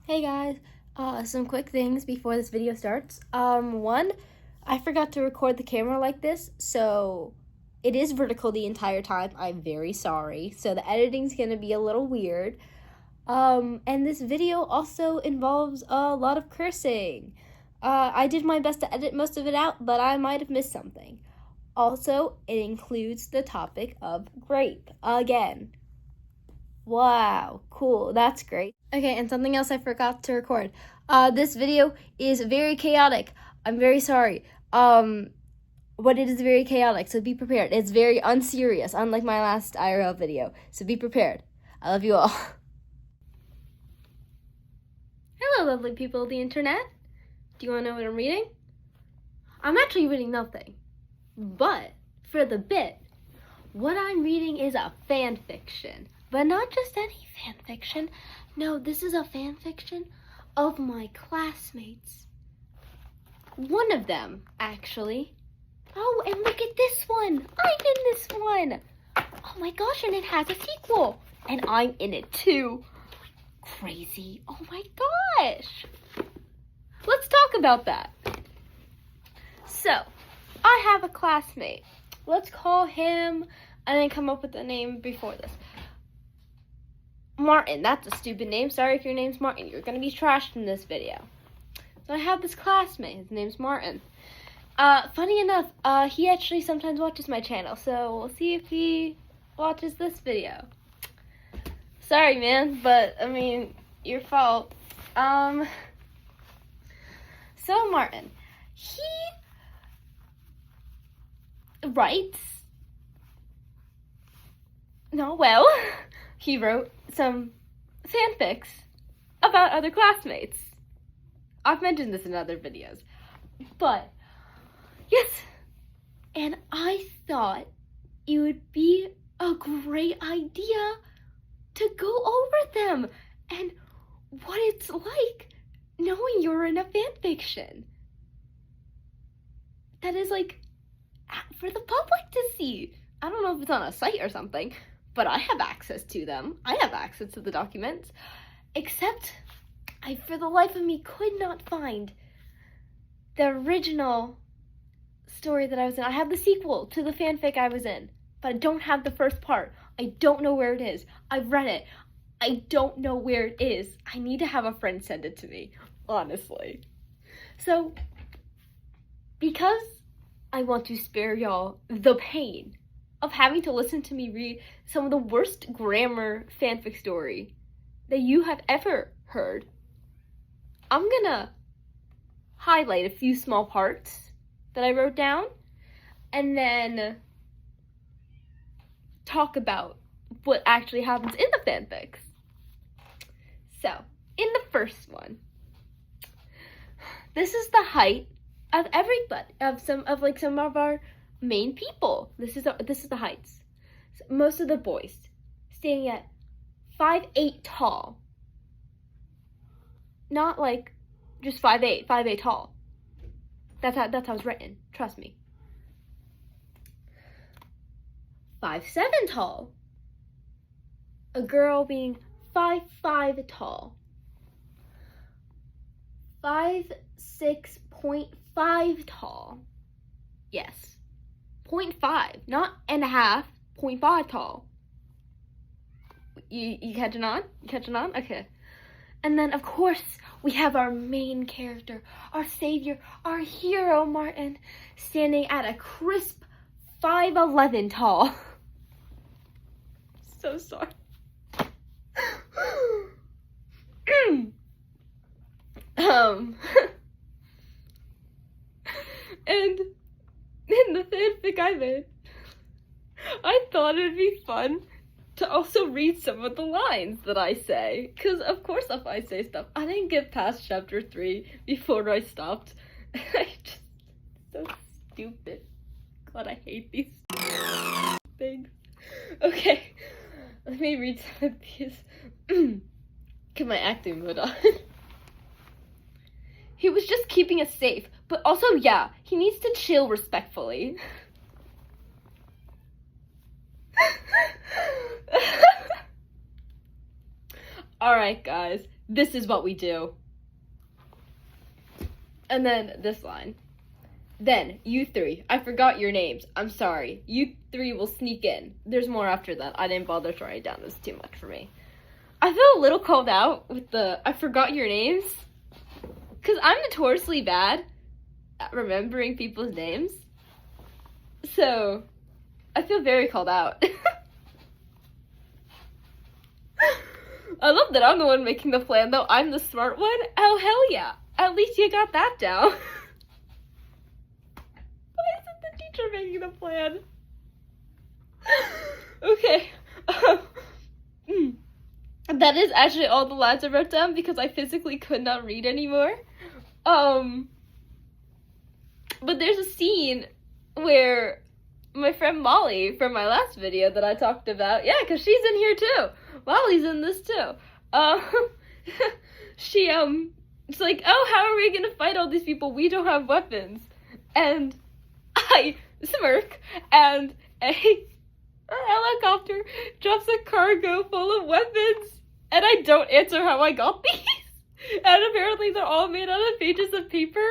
Hey guys, some quick things before this video starts. One, I forgot to record the camera like this, so it is vertical the entire time. I'm very sorry. So the editing's gonna be a little weird. And this video also involves a lot of cursing. I did my best to edit most of it out, but I might have missed something. Also, it includes the topic of grape again. Wow, cool. That's great. Okay, and something else I forgot to record. This video is very chaotic. I'm very sorry. But it is very chaotic, so be prepared. It's very unserious, unlike my last IRL video. So be prepared. I love you all. Hello, lovely people of the internet. Do you want to know what I'm reading? I'm actually reading nothing. But for the bit, what I'm reading is a fan fiction. But not just any fan fiction. No, this is a fan fiction of my classmates. One of them, actually. Oh, and look at this one. I'm in this one. Oh my gosh, and it has a sequel. And I'm in it too. Crazy. Oh my gosh. Let's talk about that. So, I have a classmate. Let's call him, and then come up with a name before this. Martin. That's a stupid name. Sorry if your name's Martin. You're going to be trashed in this video. So I have this classmate. His name's Martin. Funny enough, he actually sometimes watches my channel. So we'll see if he watches this video. Sorry, man. But, I mean, your fault. So Martin. He writes. He wrote some fanfics about other classmates. I've mentioned this in other videos. But, yes. And I thought it would be a great idea to go over them and what it's like knowing you're in a fanfiction. That is like for the public to see. I don't know if it's on a site or something, but I have access to them. I have access to the documents, except I, for the life of me, could not find the original story that I was in. I have the sequel to the fanfic I was in, but I don't have the first part. I don't know where it is. I've read it. I don't know where it is. I need to have a friend send it to me, honestly. So, because I want to spare y'all the pain of having to listen to me read some of the worst grammar fanfic story that you have ever heard, I'm gonna highlight a few small parts that I wrote down and then talk about what actually happens in the fanfics. So, in the first one, this is the height of everybody, of some of our main people. This is the heights. So most of the boys standing at 5'8" tall. Not like just 5'8" tall. That's how it's written. Trust me. 5'7" tall. A girl being 5'5" tall. 5'6.5" tall. Yes. 0.5, not and a half, 0.5 tall. You catching on? You catching on? Okay. And then, of course, we have our main character, our savior, our hero, Martin, standing at a crisp 5'11" tall. So sorry. And in the fanfic I made, I thought it'd be fun to also read some of the lines that I say. Because, of course, if I say stuff, I didn't get past chapter 3 before I stopped. I just, so stupid. God, I hate these things. Okay, let me read some of these. Get my acting mode on. He was just keeping us safe, but also, yeah, he needs to chill respectfully. Alright, guys, This is what we do. And then this line. Then, you three, I forgot your names. I'm sorry. You three will sneak in. There's more after that. I didn't bother to write it down. It was too much for me. I feel a little called out with the I forgot your names. Because I'm notoriously bad at remembering people's names. So, I feel very called out. I love that I'm the one making the plan, though. I'm the smart one. Oh, hell yeah. At least you got that down. Why isn't the teacher making the plan? Okay. That is actually all the lines I wrote down because I physically could not read anymore. But there's a scene where my friend Molly from my last video that I talked about, yeah, because she's in here too. Molly's in this too. She, it's like, oh, how are we gonna fight all these people? We don't have weapons. And I smirk, and a helicopter drops a cargo full of weapons, and I don't answer how I got these. And apparently they're all made out of pages of paper.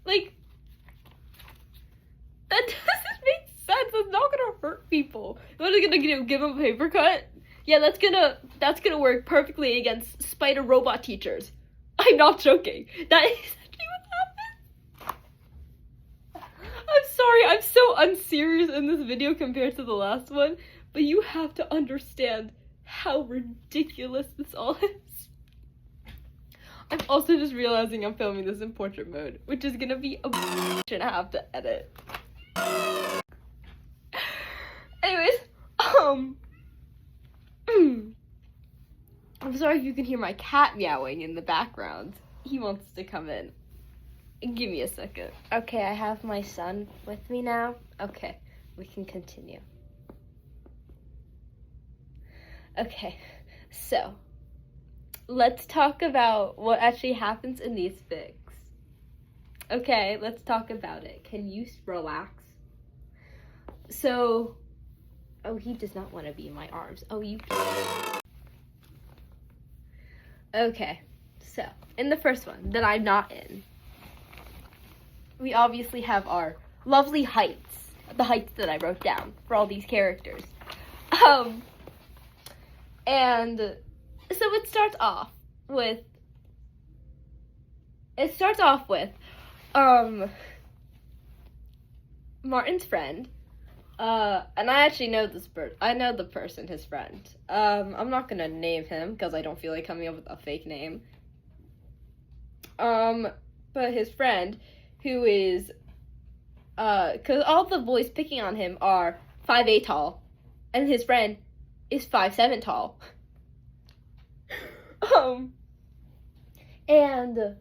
Like, that doesn't make sense. That's not gonna hurt people. What are they gonna do? Give them a paper cut? Yeah, that's gonna work perfectly against spider robot teachers. I'm not joking. That is actually what happened. I'm sorry, I'm so unserious in this video compared to the last one, but you have to understand how ridiculous this all is. I'm also just realizing I'm filming this in portrait mode, which is gonna be a bitch and I have to edit. Anyways, I'm sorry if you can hear my cat meowing in the background. He wants to come in. Give me a second. Okay, I have my son with me now. Okay, we can continue. Okay, so let's talk about what actually happens in these fics. Okay, let's talk about it. Can you relax? So, oh, he does not want to be in my arms. Oh, you. Okay, so in the first one that I'm not in, we obviously have our lovely heights, the heights that I wrote down for all these characters. And so it starts off with Martin's friend. And I actually know this person. I know the person, his friend. I'm not gonna name him because I don't feel like coming up with a fake name. But his friend, who is, because all the boys picking on him are 5'8" tall, and his friend is 5'7" tall. And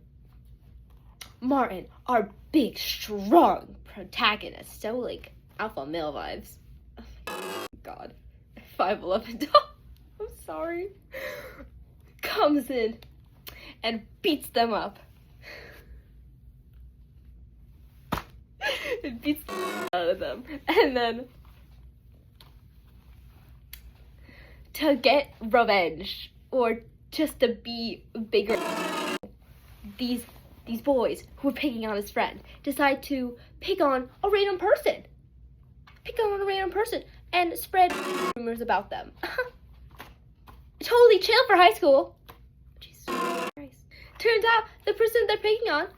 Martin, our big, strong protagonist, so like alpha male vibes. Oh God, 5'11" tall. I'm sorry. Comes in and beats them up. It beats the out of them. And then to get revenge or just to be bigger, these boys who are picking on his friend decide to pick on a random person. And spread rumors about them. Totally chill for high school. Jesus Christ. Turns out the person they're picking on,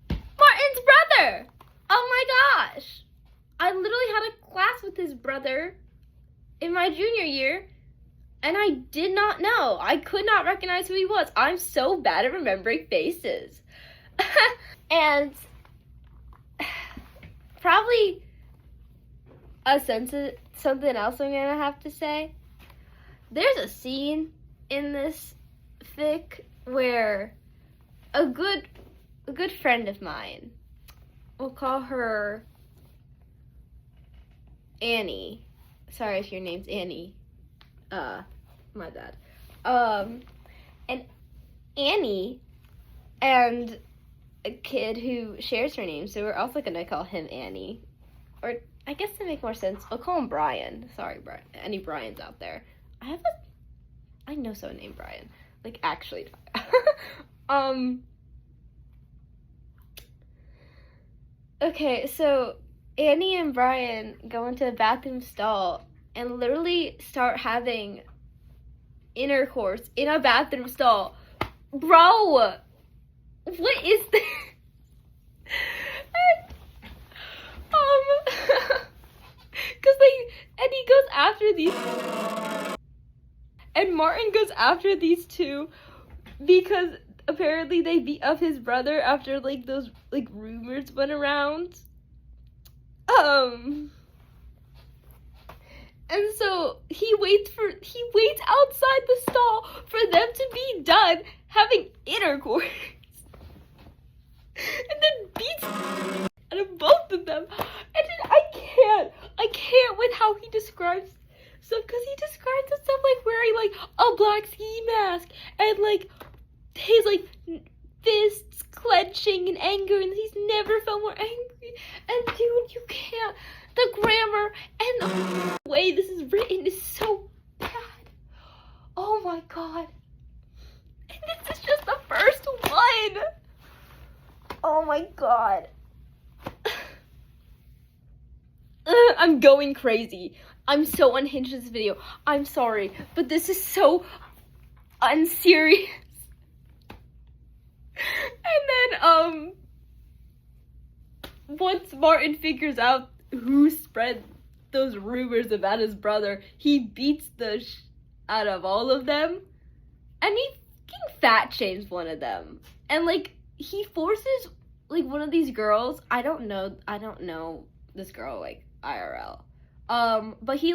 Martin's brother. Oh my gosh. I literally had a class with his brother in my junior year, and I did not know. I could not recognize who he was. I'm so bad at remembering faces. And probably something else I'm gonna have to say. There's a scene in this fic where a good friend of mine, we'll call her Annie. Sorry if your name's Annie. My bad. And Annie and a kid who shares her name, so we're also gonna call him Annie. Or I guess to make more sense, we'll call him Brian. Sorry, Brian. Any Brians out there? I know someone named Brian. Like, actually die. Okay, so Annie and Brian go into a bathroom stall and literally start having intercourse in a bathroom stall. Bro, what is this? Cause and he goes after these, and Martin goes after these two because apparently they beat up his brother after like those like rumors went around. And so he waits outside the stall for them to be done having intercourse. And then beats out of both of them. And then I can't with how he describes stuff, because he describes himself like wearing like a black ski mask and like his like fists clenching in anger, and he's never felt more angry. And dude, you can't. The grammar and the way this is written is so bad. Oh my god. And this is just the first one. Oh my god. I'm going crazy. I'm so unhinged in this video. I'm sorry, but this is so unserious. And then, once Martin figures out who spread those rumors about his brother, he beats the out of all of them, and he fat shames one of them, and like he forces like one of these girls. I don't know this girl like IRL, but he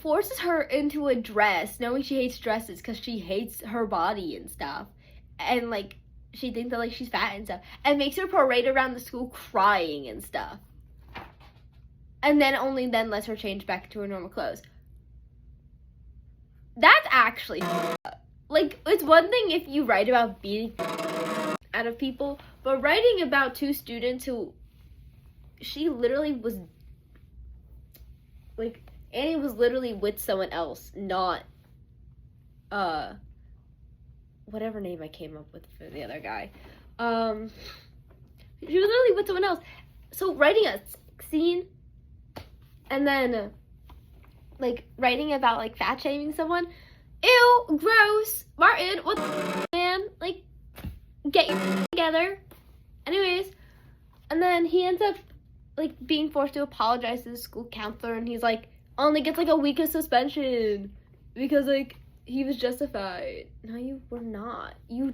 forces her into a dress, knowing she hates dresses because she hates her body and stuff, and like she thinks that like she's fat and stuff, and makes her parade around the school crying and stuff, and then only then lets her change back to her normal clothes. That's actually like, it's one thing if you write about beating out of people, but writing about two students who she literally was like, Annie was literally with someone else, not whatever name I came up with for the other guy. She was literally with someone else. So writing a scene and then like writing about like fat shaming someone, ew, gross. Martin, what the man? Like, get your together. Anyways, and then he ends up like being forced to apologize to the school counselor, and he's like only gets like a week of suspension because like he was justified. No, you were not. You're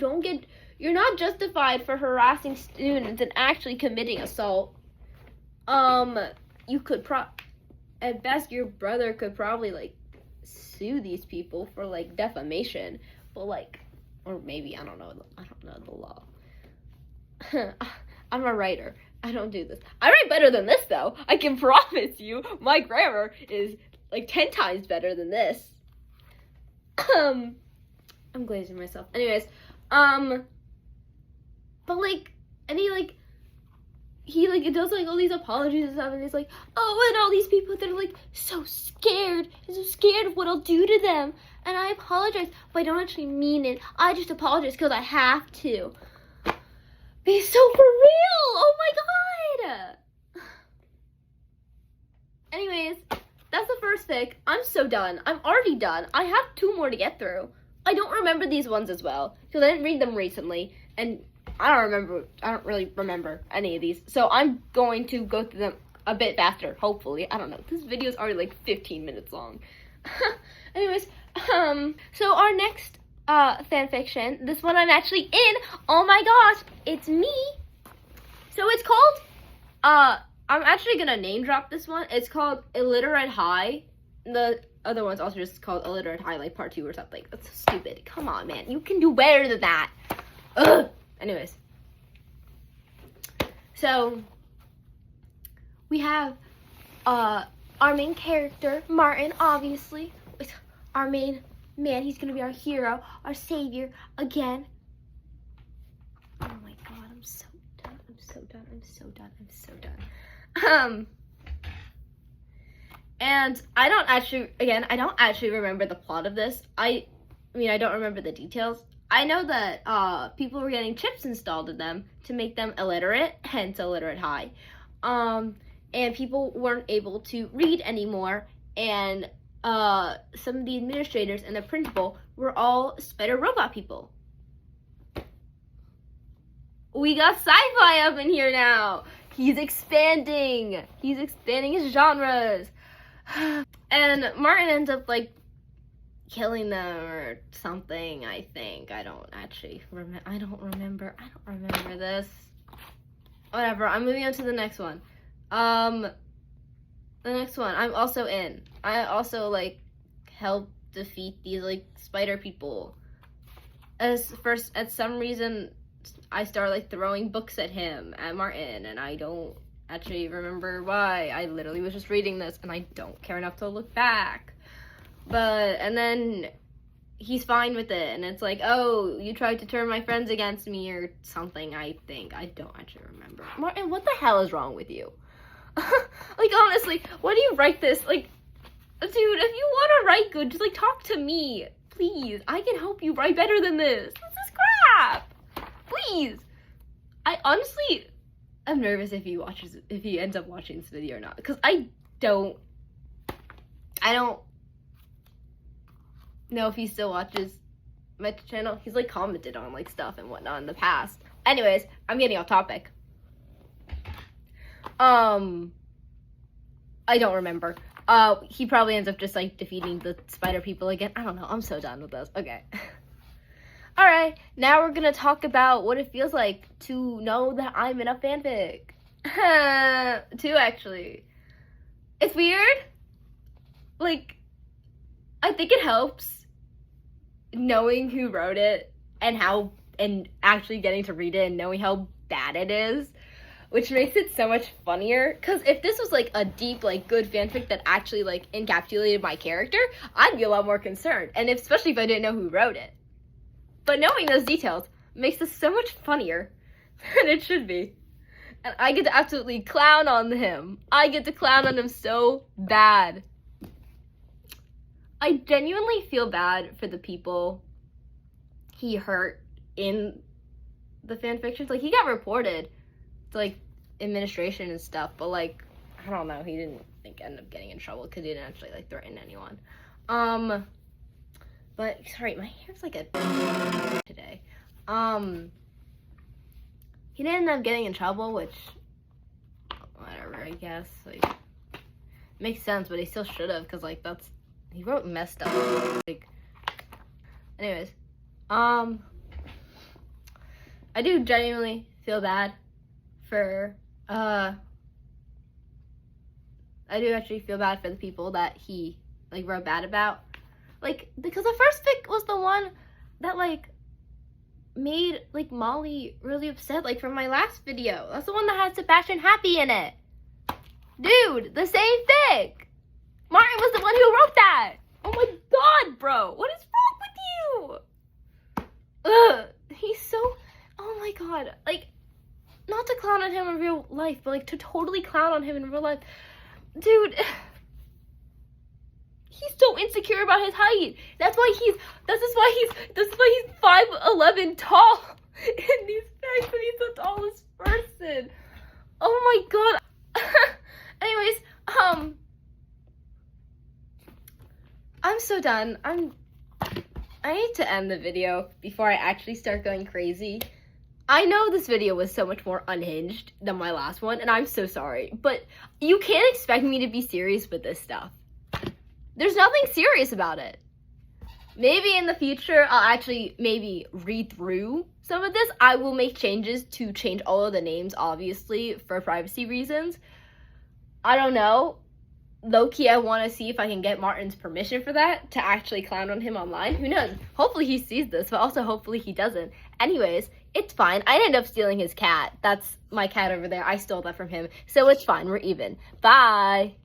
not justified for harassing students and actually committing assault. You could at best your brother could probably like sue these people for like defamation, but like, or maybe I don't know the law. I'm a writer. I don't do this. I write better than this though. I can promise you my grammar is like 10 times better than this. I'm glazing myself. Anyways, but like, and he does like all these apologies and stuff, and he's like, oh, and all these people that are like so scared of what I'll do to them, and I apologize, but I don't actually mean it. I just apologize because I have to. Be so for real! Oh my god! Anyways, that's the first fic. I'm so done. I'm already done. I have 2 more to get through. I don't remember these ones as well because I didn't read them recently, and I don't really remember any of these. So I'm going to go through them a bit faster, hopefully. I don't know. This video is already like 15 minutes long. Anyways, so our next fanfiction, this one I'm actually in. Oh my gosh, it's me. So it's called, I'm actually gonna name drop this one. It's called Illiterate High. The other one's also just called Illiterate High, like part 2 or something. That's so stupid. Come on, man. You can do better than that. Ugh. Anyways. So, we have, our main character, Martin, obviously. Our main man, he's gonna be our hero, our savior, again. Oh my god, I'm so done. And I don't actually remember the plot of this. I don't remember the details. I know that people were getting chips installed in them to make them illiterate, hence illiterate high. And people weren't able to read anymore, and some of the administrators and the principal were all spider robot people. We got sci-fi up in here now. He's expanding his genres. And Martin ends up like killing them or something, I think. I don't remember this. Whatever, I'm moving on to the next one. The next one I'm also in. I also like help defeat these like spider people. At some reason I start like throwing books at Martin, and I don't actually remember why. I literally was just reading this and I don't care enough to look back. And then he's fine with it, and it's like, oh, you tried to turn my friends against me or something, I think. I don't actually remember. Martin, what the hell is wrong with you? Like, honestly, why do you write this? Like, dude, if you want to write good, just like talk to me. Please, I can help you write better than this. This is crap. Please. I honestly am nervous if he ends up watching this video or not, because I don't know if he still watches my channel. He's like commented on like stuff and whatnot in the past. Anyways, I'm getting off topic. I don't remember. He probably ends up just like defeating the spider people again. I don't know. I'm so done with this. Okay. Alright, now we're gonna talk about what it feels like to know that I'm in a fanfic. 2, actually. It's weird. Like, I think it helps knowing who wrote it and actually getting to read it and knowing how bad it is, which makes it so much funnier. Because if this was like a deep, like good fanfic that actually like encapsulated my character, I'd be a lot more concerned, and especially if I didn't know who wrote it. But knowing those details makes this so much funnier than it should be. And I get to absolutely clown on him. I get to clown on him so bad. I genuinely feel bad for the people he hurt in the fanfictions. Like, he got reported to, like, administration and stuff, but, like, I don't know. He didn't, like, end up getting in trouble because he didn't actually, like, threaten anyone. But, sorry, my hair's like a today. He didn't end up getting in trouble, which, whatever, I guess. Like, makes sense, but he still should have, because, like, he wrote messed up. Like, anyways, I do genuinely feel bad for, I do actually feel bad for the people that he, like, wrote bad about. Like, because the first fic was the one that, like, made, like, Molly really upset, like, from my last video. That's the one that had Sebastian Happy in it. Dude, the same fic! Martin was the one who wrote that! Oh my god, bro! What is wrong with you? Ugh, he's so... Oh my god. Like, not to clown on him in real life, but, like, to totally clown on him in real life. Dude... He's so insecure about his height. That's why he's 5'11" tall in these pics, and he's the tallest person. Oh my god. Anyways, I'm so done. I need to end the video before I actually start going crazy. I know this video was so much more unhinged than my last one, and I'm so sorry, but you can't expect me to be serious with this stuff. There's nothing serious about it. Maybe in the future, I'll actually maybe read through some of this. I will make changes to change all of the names, obviously, for privacy reasons. I don't know. Low-key, I want to see if I can get Martin's permission for that, to actually clown on him online. Who knows? Hopefully he sees this, but also hopefully he doesn't. Anyways, it's fine. I ended up stealing his cat. That's my cat over there. I stole that from him. So it's fine. We're even. Bye.